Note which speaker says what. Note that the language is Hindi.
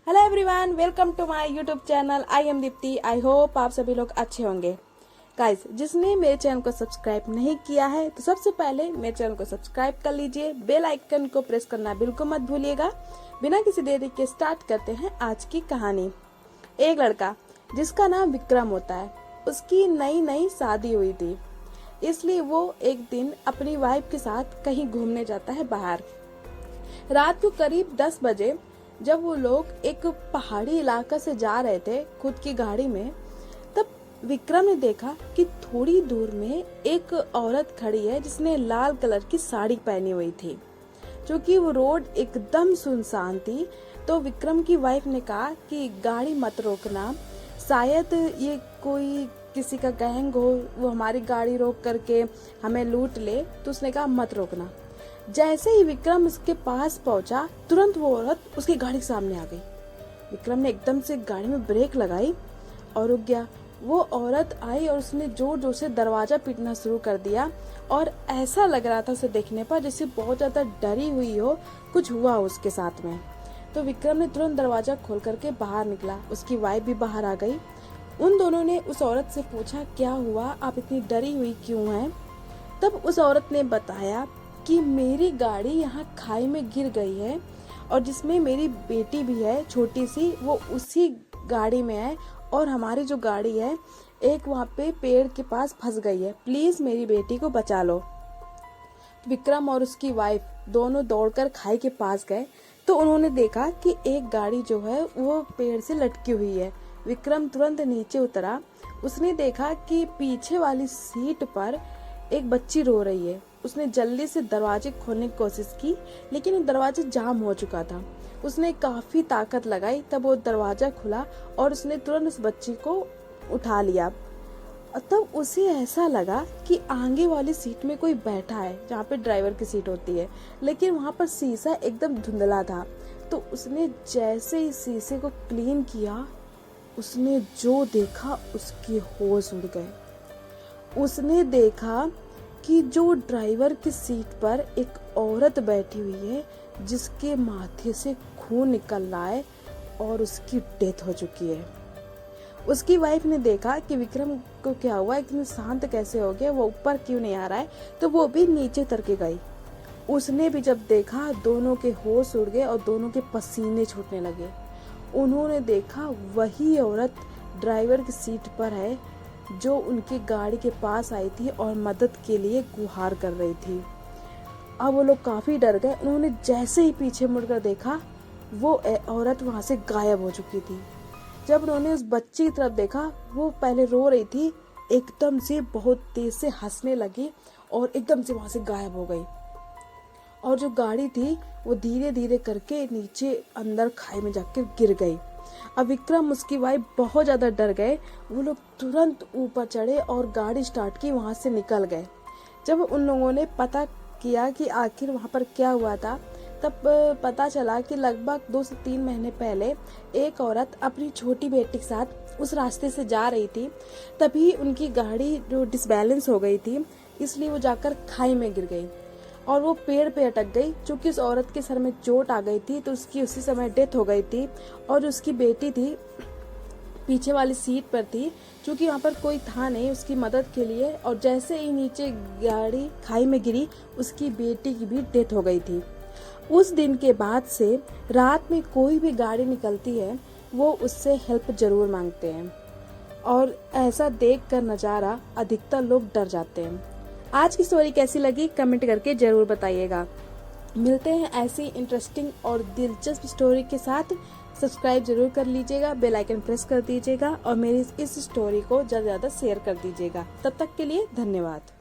Speaker 1: Hello everyone, welcome to my YouTube channel. I am Deepti. I hope आप सभी लोग अच्छे होंगे। गाइस, जिसने मेरे चैनल को सब्सक्राइब नहीं किया है तो सबसे पहले मेरे चैनल को सब्सक्राइब कर लीजिए। बेल आइकन को प्रेस करना बिल्कुल मत भूलिएगा। बिना किसी देरी के स्टार्ट करते हैं आज की कहानी। एक लड़का जिसका नाम विक्रम होता है, उसकी नई नई शादी हुई थी, इसलिए वो एक दिन अपनी वाइफ के साथ कहीं घूमने जाता है बाहर। रात को करीब 10 बजे जब वो लोग एक पहाड़ी इलाका से जा रहे थे खुद की गाड़ी में, तब विक्रम ने देखा कि थोड़ी दूर में एक औरत खड़ी है जिसने लाल कलर की साड़ी पहनी हुई थी। क्योंकि वो रोड एकदम सुनसान थी तो विक्रम की वाइफ ने कहा कि गाड़ी मत रोकना, शायद ये कोई किसी का गैंग हो, वो हमारी गाड़ी रोक करके हमें लूट ले। तो उसने कहा मत रोकना। जैसे ही विक्रम उसके पास पहुंचा, तुरंत वो औरत उसकी गाड़ी के सामने आ गई। विक्रम ने एकदम से गाड़ी में ब्रेक लगाई और रुक गया। वो औरत आई और उसने जोर जोर से दरवाजा पीटना शुरू कर दिया और ऐसा लग रहा था उसे देखने पर जैसे बहुत ज्यादा डरी हुई हो, कुछ हुआ उसके साथ में। तो विक्रम ने तुरंत दरवाजा खोल करके बाहर निकला। उसकी वाइफ भी बाहर आ गई। उन दोनों ने उस औरत से पूछा, क्या हुआ, आप इतनी डरी हुई क्यों हैं? तब उस औरत ने बताया कि मेरी गाड़ी यहाँ खाई में गिर गई है और जिसमें मेरी बेटी भी है छोटी सी, वो उसी गाड़ी में है और हमारी जो गाड़ी है एक वहाँ पे पेड़ के पास फंस गई है, प्लीज मेरी बेटी को बचा लो। विक्रम और उसकी वाइफ दोनों दौड़कर खाई के पास गए तो उन्होंने देखा कि एक गाड़ी जो है वो पेड़ से लटकी हुई है। विक्रम तुरंत नीचे उतरा। उसने देखा कि पीछे वाली सीट पर एक बच्ची रो रही है। उसने जल्दी से दरवाजे खोलने की कोशिश की, लेकिन दरवाजा जाम हो चुका था। उसने काफी ताकत लगाई, तब वो दरवाजा खुला और उसने तुरंत उस बच्ची को उठा लिया। तब उसे ऐसा लगा कि आगे वाली सीट में कोई बैठा है, जहाँ पे ड्राइवर की सीट होती है, लेकिन वहाँ पर शीशा एकदम धुंधला था। तो उसने जैसे ही शीशे को क्लीन किया, उसने जो देखा उसके होश उड़ गए। उसने देखा कि जो ड्राइवर की सीट पर एक औरत बैठी हुई है जिसके माथे से खून निकल रहा है और उसकी डेथ हो चुकी है। उसकी वाइफ ने देखा कि विक्रम को क्या हुआ, इतने शांत कैसे हो गया, वो ऊपर क्यों नहीं आ रहा है, तो वो भी नीचे उतर के गई। उसने भी जब देखा, दोनों के होश उड़ गए और दोनों के पसीने छूटने लगे। उन्होंने देखा वही औरत ड्राइवर की सीट पर है जो उनकी गाड़ी के पास आई थी और मदद के लिए गुहार कर रही थी। अब वो लोग काफी डर गए। उन्होंने जैसे ही पीछे मुड़कर देखा, वो औरत वहां से गायब हो चुकी थी। जब उन्होंने उस बच्ची की तरफ देखा, वो पहले रो रही थी, एकदम से बहुत तेज से हंसने लगी और एकदम से वहां से गायब हो गई। और जो गाड़ी थी वो धीरे धीरे करके नीचे अंदर खाई में जाकर गिर गई। अब विक्रम, उसकी वाइफ बहुत ज्यादा डर गए। वो लोग तुरंत ऊपर चढ़े और गाड़ी स्टार्ट की, वहां से निकल गए। जब उन लोगों ने पता किया कि आखिर वहां पर क्या हुआ था, तब पता चला कि लगभग 2 से 3 महीने पहले एक औरत अपनी छोटी बेटी के साथ उस रास्ते से जा रही थी। तभी उनकी गाड़ी जो डिसबैलेंस हो गई थी, इसलिए वो जाकर खाई में गिर गई और वो पेड़ पे अटक गई। चूंकि उस औरत के सर में चोट आ गई थी तो उसकी उसी समय डेथ हो गई थी और उसकी बेटी थी पीछे वाली सीट पर थी, क्योंकि वहाँ पर कोई था नहीं उसकी मदद के लिए। और जैसे ही नीचे गाड़ी खाई में गिरी, उसकी बेटी की भी डेथ हो गई थी। उस दिन के बाद से रात में कोई भी गाड़ी निकलती है वो उससे हेल्प जरूर मांगते हैं और ऐसा देख कर नजारा अधिकतर लोग डर जाते हैं। आज की स्टोरी कैसी लगी कमेंट करके जरूर बताइएगा। मिलते हैं ऐसी इंटरेस्टिंग और दिलचस्प स्टोरी के साथ। सब्सक्राइब जरूर कर लीजिएगा, बेल आइकन प्रेस कर दीजिएगा और मेरी इस स्टोरी को ज्यादा से ज्यादा शेयर कर दीजिएगा। तब तक के लिए धन्यवाद।